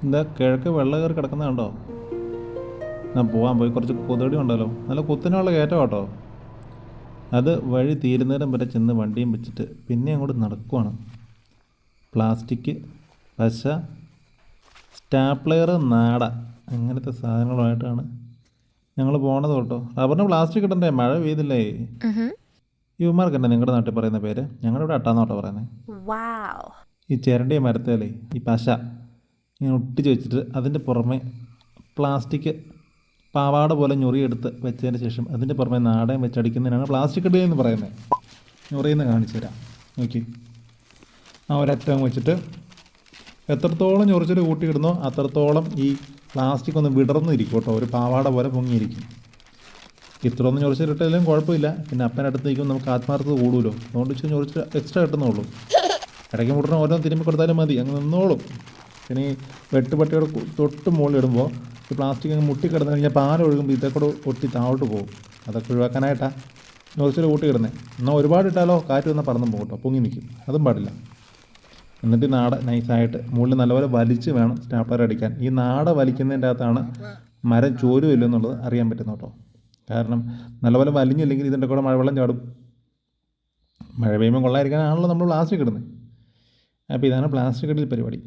എന്താ കിഴക്ക് വെള്ളം കയറി കിടക്കുന്നത് കണ്ടോ? ഞാൻ പോകാൻ പോയി കുറച്ച് കൊതടി ഉണ്ടല്ലോ, നല്ല കുത്തിനുള്ള കയറ്റം കേട്ടോ. അത് വഴി തീരുന്നേരം വരെ ചെന്ന് വണ്ടിയും വെച്ചിട്ട് പിന്നെ അങ്ങോട്ട് നടക്കുവാണ്. പ്ലാസ്റ്റിക്, പശ, സ്റ്റാപ്ലെയർ, നാട, അങ്ങനത്തെ സാധനങ്ങളുമായിട്ടാണ് ഞങ്ങൾ പോണത് കേട്ടോ. റബ്ബറിന് പ്ലാസ്റ്റിക് ഇടണ്ടേ, മഴ പെയ്തില്ലേ. ഇവന്മാർക്ക് തന്നെ നിങ്ങളുടെ നാട്ടിൽ പറയുന്ന പേര്, ഞങ്ങളുടെ ഇവിടെ അട്ടാന്ന് കേട്ടോ പറയുന്നത്. ഈ ചിരണ്ടിയ മരത്തേലേ ഈ പശ ഇങ്ങനെ ഒട്ടിച്ച് വെച്ചിട്ട് അതിൻ്റെ പുറമെ പ്ലാസ്റ്റിക് പാവാട പോലെ ഞൊറിയെടുത്ത് വെച്ചതിന് ശേഷം അതിൻ്റെ പുറമെ നാടകം വെച്ചടിക്കുന്നതിനാണ് പ്ലാസ്റ്റിക് ഇടുക എന്ന് പറയുന്നത്. ഞൊറിയെന്ന് കാണിച്ചു തരാം, നോക്കി. ആ ഒരറ്റം വെച്ചിട്ട് എത്രത്തോളം ഞൊറിച്ചിട്ട് കൂട്ടിയിടുന്നോ അത്രത്തോളം ഈ പ്ലാസ്റ്റിക് ഒന്ന് വിടർന്നിരിക്കും കേട്ടോ, ഒരു പാവാട പോലെ പൊങ്ങിയിരിക്കും. ഇത്ര ഒന്നും ഞൊറിച്ചിട്ടില്ലെങ്കിലും കുഴപ്പമില്ല, പിന്നെ അപ്പനടുത്ത് നിൽക്കുമ്പോൾ നമുക്ക് ആത്മാർത്ഥത കൂടുമല്ലോ, അതുകൊണ്ട് വെച്ച് ഞൊറിച്ചിട്ട് എക്സ്ട്രാ കിട്ടുന്നുള്ളൂ. ഇടയ്ക്ക് മുട്ടണം ഓരോന്ന് തിരുമ്പി കൊടുത്താലും മതി, അങ്ങ് നിന്നോളും. പിന്നെ ഈ വെട്ടുപട്ടിയുടെ തൊട്ട് മുകളിലിടുമ്പോൾ ഈ പ്ലാസ്റ്റിക് അങ്ങ് മുട്ടി കിടന്നു കഴിഞ്ഞാൽ പാലൊഴുകുമ്പോൾ ഇതൊക്കെ ഒട്ടി താഴോട്ട് പോകും. അതൊക്കെ ഒഴിവാക്കാനായിട്ടാണ് നോസിൽ കൂട്ടി കിടന്നത്. എന്നാൽ ഒരുപാട് ഇട്ടാലോ കാറ്റ് വന്നാൽ പറന്നും പോകും കേട്ടോ, പൊങ്ങി നിൽക്കും, അതും പാടില്ല. എന്നിട്ട് നാട നൈസായിട്ട് മുകളിൽ നല്ലപോലെ വലിച്ച് വേണം സ്റ്റാപ്ലർ അടിക്കാൻ. ഈ നാട വലിക്കുന്നതിൻ്റെ അകത്താണ് മരം ചോരുമില്ല എന്നുള്ളത് അറിയാൻ പറ്റുന്നത് കേട്ടോ. കാരണം നല്ലപോലെ വലിഞ്ഞില്ലെങ്കിൽ ഇതിൻ്റെ കൂടെ മഴവെള്ളം ചാടും. മഴ പെയ്യുമ്പോൾ കൊള്ളാതിരിക്കാനാണല്ലോ നമ്മൾ പ്ലാസ്റ്റിക് ഇടുന്നത്. അപ്പോൾ ഇതാണ് പ്ലാസ്റ്റിക് ഇടൽ പരിപാടി.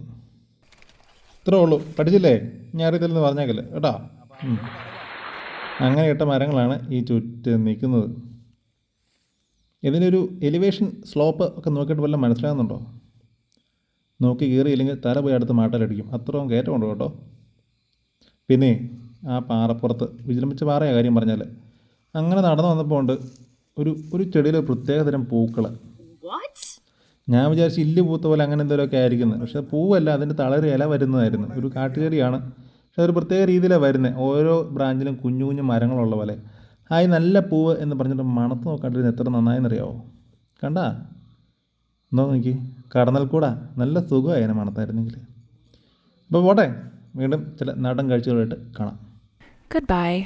ഇത്രേ ഉള്ളൂ, പഠിച്ചില്ലേ? ഞാൻ അറിയത്തില്ലെന്ന് പറഞ്ഞേക്കല്ലേ കേട്ടോ. അങ്ങനെ ഇട്ട മരങ്ങളാണ് ഈ ചുറ്റും നിൽക്കുന്നത്. ഇതിനൊരു എലിവേഷൻ സ്ലോപ്പ് ഒക്കെ നോക്കിയിട്ട് വല്ലതും മനസ്സിലാകുന്നുണ്ടോ? നോക്കി കയറിയില്ലെങ്കിൽ തല പോയി അടുത്ത് മാട്ടലടിക്കും, അത്രയും കയറ്റമുണ്ട് കേട്ടോ. പിന്നെ ആ പാറപ്പുറത്ത് വിജൃംഭിച്ച പാറയാണ് കാര്യം പറഞ്ഞാൽ. അങ്ങനെ നടന്നു വന്നപ്പോൾ ഉണ്ട് ഒരു ചെടിയിൽ പ്രത്യേകതരം പൂക്കൾ. ഞാൻ വിചാരിച്ചു ഇല്ല് പൂത്ത പോലെ അങ്ങനെ എന്തെങ്കിലുമൊക്കെ ആയിരിക്കുന്നത്, പക്ഷേ പൂവല്ല, അതിൻ്റെ തളര് ഇല വരുന്നതായിരുന്നു. ഒരു കാട്ടുചെടിയാണ്, പക്ഷെ അതൊരു പ്രത്യേക രീതിയിലാണ് വരുന്നത്. ഓരോ ബ്രാഞ്ചിലും കുഞ്ഞു കുഞ്ഞു മരങ്ങളുള്ള പോലെ. ഹായ് നല്ല പൂവ് എന്ന് പറഞ്ഞിട്ട് മണത്ത് നോക്കാണ്ടിരുന്ന് എത്ര നന്നായെന്നറിയാവോ? കണ്ടാ എന്തോ നോക്കി, കടന്നൽ കൂടാ, നല്ല സുഖമായി അതിനെ മണത്തായിരുന്നെങ്കിൽ. അപ്പോൾ പോട്ടെ, വീണ്ടും ചില നാടൻ കാഴ്ചകളായിട്ട് കാണാം. Goodbye.